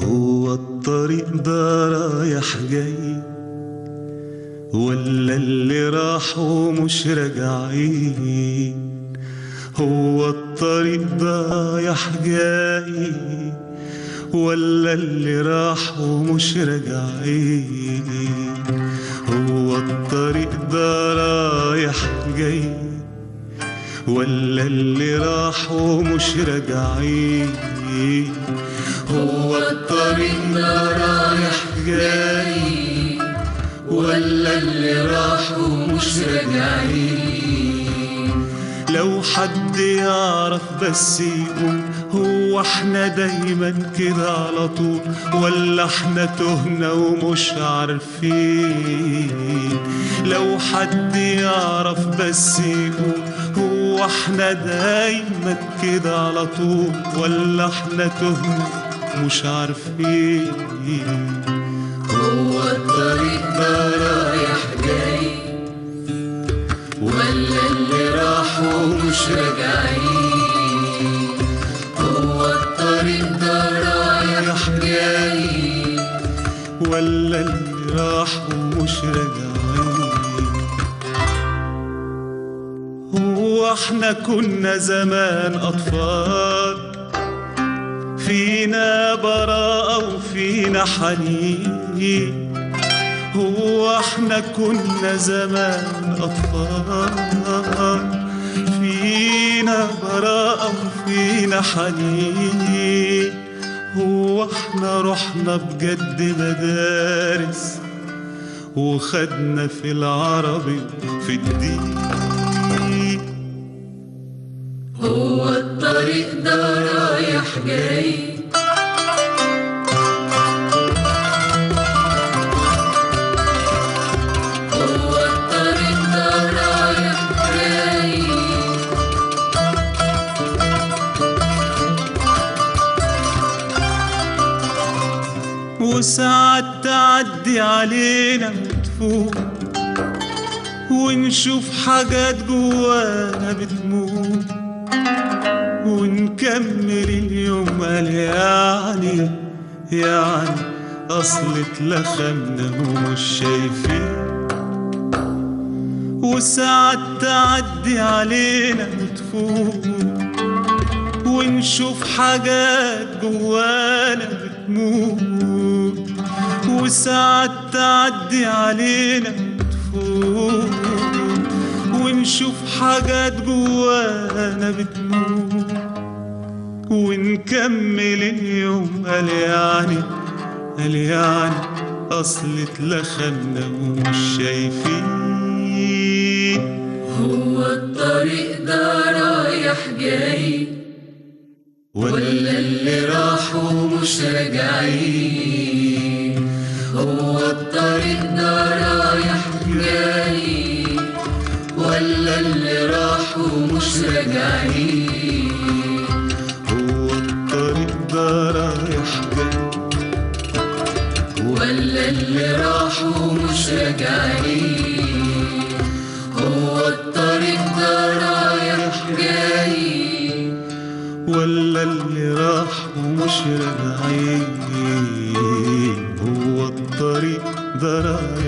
هو الطريق ده رايح جاي ولا اللي راحوا مش راجعين؟ هو الطريق ده رايح جاي ولا اللي راحوا مش راجعين؟ هو الطريق ده رايح جاي ولا اللي راحوا مش راجعين؟ هو الطريق ده رايح جاي ولا اللي راحوا مش راجعين؟ لو حد يعرف بس يقول، هو احنا دايما كده على طول ولا احنا تهنا ومش عارفين؟ لو حد يعرف بس يقول، هو احنا دايما كده على طول ولا احنا تهنا مش عارفين؟ هو الطريق ده رايح جاي ولا اللي راحوا مش راجعين؟ هو الطريق ده رايح جاي ولا اللي راحوا مش راجعين؟ هو احنا كنا زمان أطفال، فينا براءة وفينا حنين. هو احنا كنا زمان أطفال، فينا براءة وفينا حنين. هو احنا رحنا بجد مدارس وخدنا في العربي في الدين؟ هو الطريق ده رايح جاي هو الطريق ده رايح جاي وساعات تعدي علينا وتفوت ونشوف حاجات جوانا بتموت ونكمل اليوم. قال يعني أصل اتلخمنا ومش شايفين. وساعات تعدي علينا وتفوت ونشوف حاجات جوانا بتموت. وساعات تعدي علينا وتفوت ونشوف حاجات جوانا بتموت ونكمل اليوم. قال يعني أصل اتلخمنا ومش شايفين. هو الطريق ده رايح جاي ولا اللي راحوا مش راجعين؟ هو الطريق ده رايح جاي ولا اللي راحوا مش راجعين؟ هو الطريق ده رايح جاي ولا اللي راحوا مش راجعين؟ هو الطريق ده رايح جاي ولا اللي راحوا مش راجعين؟ هو الطريق ده رايح